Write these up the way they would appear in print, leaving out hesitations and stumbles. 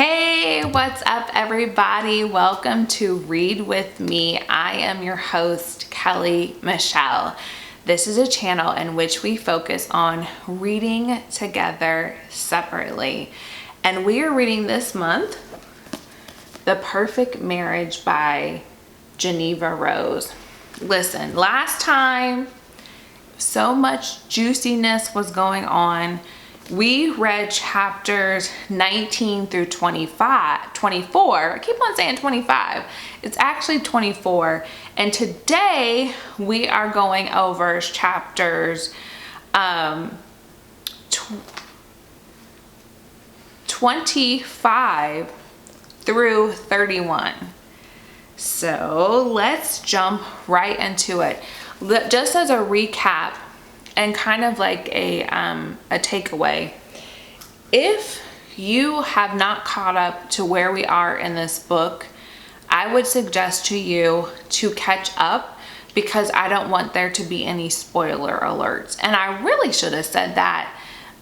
Hey, what's up everybody? Welcome to Read With Me. I am your host, Kelly Michelle. This is a channel in which we focus on reading together separately. And we are reading this month, The Perfect Marriage by Jeneva Rose. Listen, last time, so much juiciness was going on. We read chapters 19 through 24. I keep on saying 25. It's actually 24. And today we are going over chapters 25 through 31. So let's jump right into it. Just as a recap, and kind of like a takeaway, if you have not caught up to where we are in this book, I would suggest to you to catch up, because I don't want there to be any spoiler alerts. And I really should have said that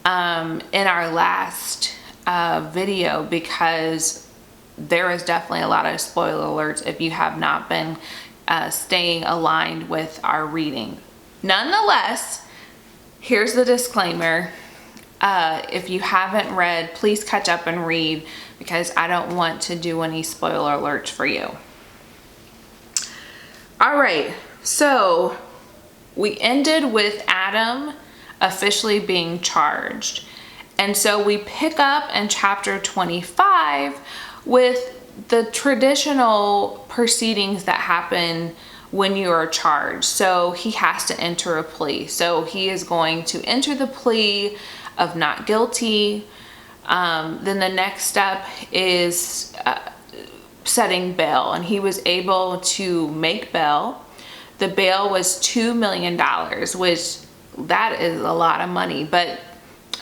in our last video, because there is definitely a lot of spoiler alerts if you have not been staying aligned with our reading. Nonetheless, here's the disclaimer. If you haven't read, please catch up and read, because I don't want to do any spoiler alerts for you. All right, so we ended with Adam officially being charged. And so we pick up in chapter 25 with the traditional proceedings that happen when you are charged. So he has to enter a plea. So he is going to enter the plea of not guilty. Then the next step is setting bail, and he was able to make bail. The bail was $2 million, which that is a lot of money, but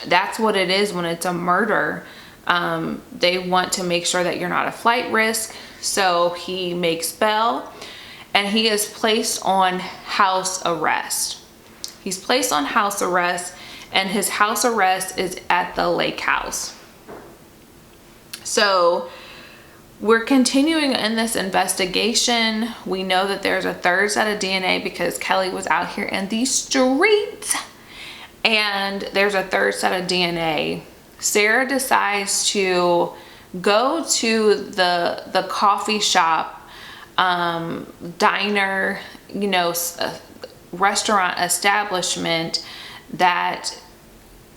that's what it is when it's a murder. They want to make sure that you're not a flight risk. So he makes bail, and he is placed on house arrest. He's placed on house arrest, and his house arrest is at the lake house. So we're continuing in this investigation. We know that there's a third set of DNA because Kelly was out here in the streets, and there's a third set of DNA. Sarah decides to go to the coffee shop, diner, restaurant establishment that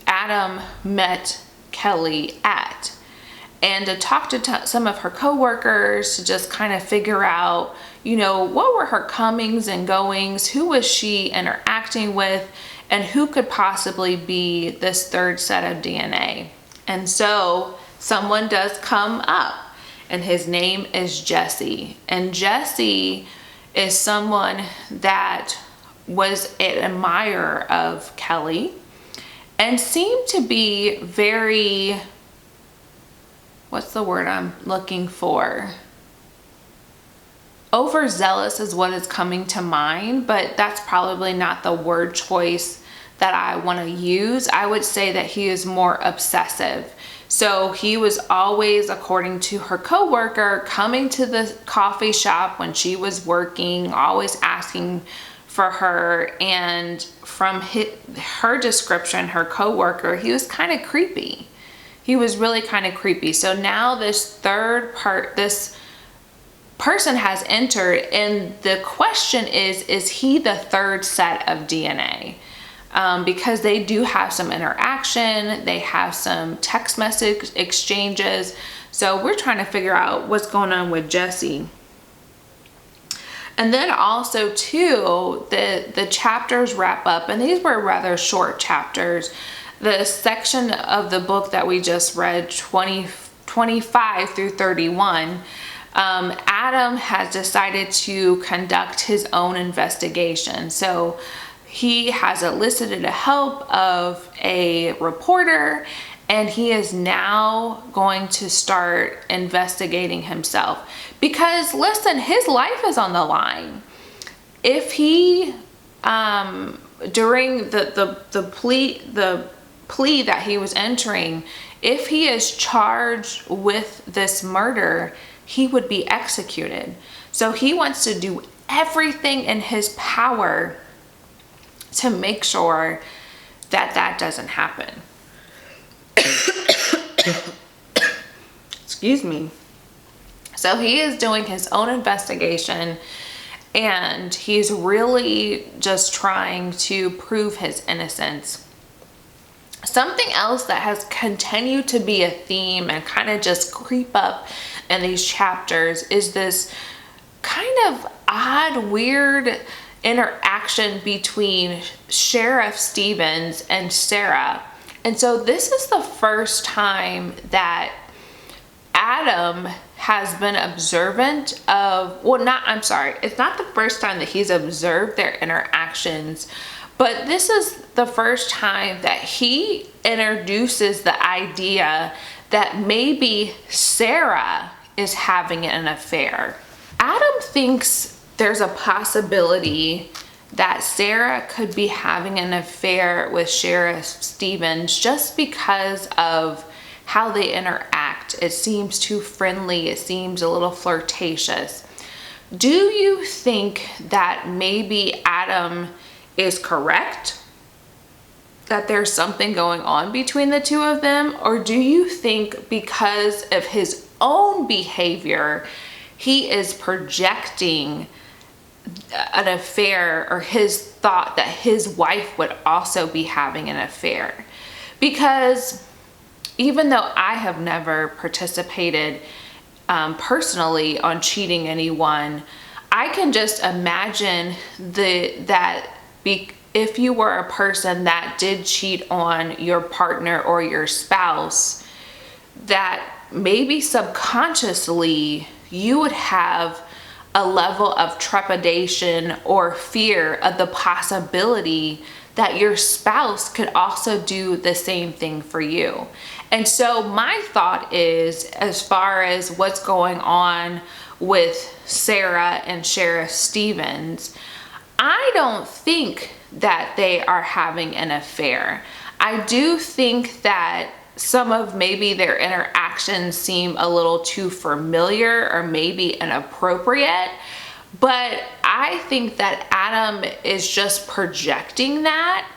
Adam met Kelly at, and to talk to some of her coworkers to just kind of figure out, what were her comings and goings, who was she interacting with, and who could possibly be this third set of DNA. And so someone does come up, and his name is Jesse. And Jesse is someone that was an admirer of Kelly and seemed to be very, what's the word I'm looking for? Overzealous is what is coming to mind, but that's probably not the word choice that I want to use. I would say that he is more obsessive. So he was always, according to her coworker, coming to the coffee shop when she was working, always asking for her. And from her description, her coworker, he was kind of creepy. He was really kind of creepy. So now this person has entered, and the question is he the third set of DNA? Because they do have some interaction, they have some text message exchanges. So we're trying to figure out what's going on with Jesse. And then also too, the chapters wrap up, and these were rather short chapters. The section of the book that we just read, 25 through 31, Adam has decided to conduct his own investigation. So he has enlisted the help of a reporter, and he is now going to start investigating himself. Because listen, his life is on the line. If he, during the plea that he was entering, If he is charged with this murder, he would be executed. So he wants to do everything in his power to make sure that that doesn't happen. Excuse me. So he is doing his own investigation, and he's really just trying to prove his innocence. Something else that has continued to be a theme and kind of just creep up in these chapters is this kind of odd, weird interaction between Sheriff Stevens and Sarah. And so this is the first time that Adam has been observant of, it's not the first time that he's observed their interactions, but this is the first time that he introduces the idea that maybe Sarah is having an affair. Adam thinks there's a possibility that Sarah could be having an affair with Sheriff Stevens just because of how they interact. It seems too friendly. It seems a little flirtatious. Do you think that maybe Adam is correct, that there's something going on between the two of them? Or do you think because of his own behavior, he is projecting an affair, or his thought that his wife would also be having an affair? Because even though I have never participated personally on cheating anyone, I can just imagine if you were a person that did cheat on your partner or your spouse, that maybe subconsciously you would have a level of trepidation or fear of the possibility that your spouse could also do the same thing for you. And so my thought is, as far as what's going on with Sarah and Sheriff Stevens, I don't think that they are having an affair. I do think that some of maybe their interactions seem a little too familiar or maybe inappropriate, but I think that Adam is just projecting that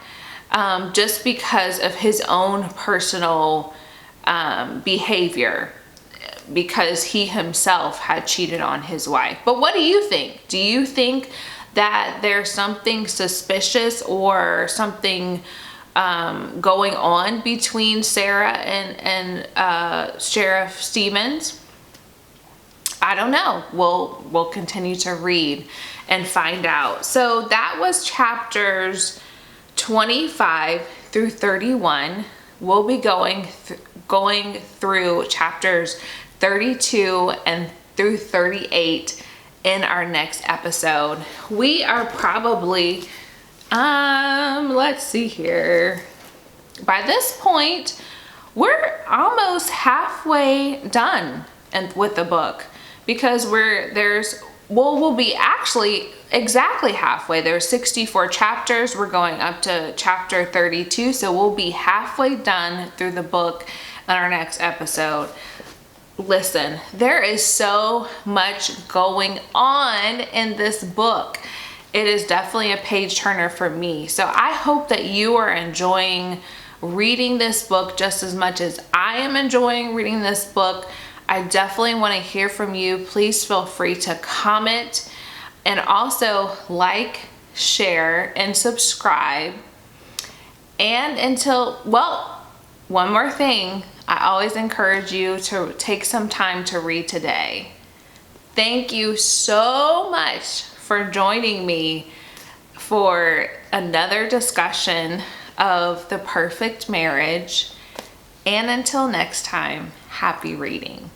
just because of his own personal behavior, because he himself had cheated on his wife. But what do you think? Do you think that there's something suspicious or something going on between Sarah and Sheriff Stevens? I don't know. We'll continue to read and find out. So that was chapters 25 through 31. We'll be going through chapters 32 and through 38 in our next episode. We are probably let's see here. By this point, we're almost halfway done with the book, because we'll be actually exactly halfway. There's 64 chapters. We're going up to chapter 32, so we'll be halfway done through the book in our next episode. Listen, there is so much going on in this book. It is definitely a page turner for me. So I hope that you are enjoying reading this book just as much as I am enjoying reading this book. I definitely want to hear from you. Please feel free to comment, and also like, share, and subscribe. And one more thing, I always encourage you to take some time to read today. Thank you so much for joining me for another discussion of The Perfect Marriage. And until next time, happy reading.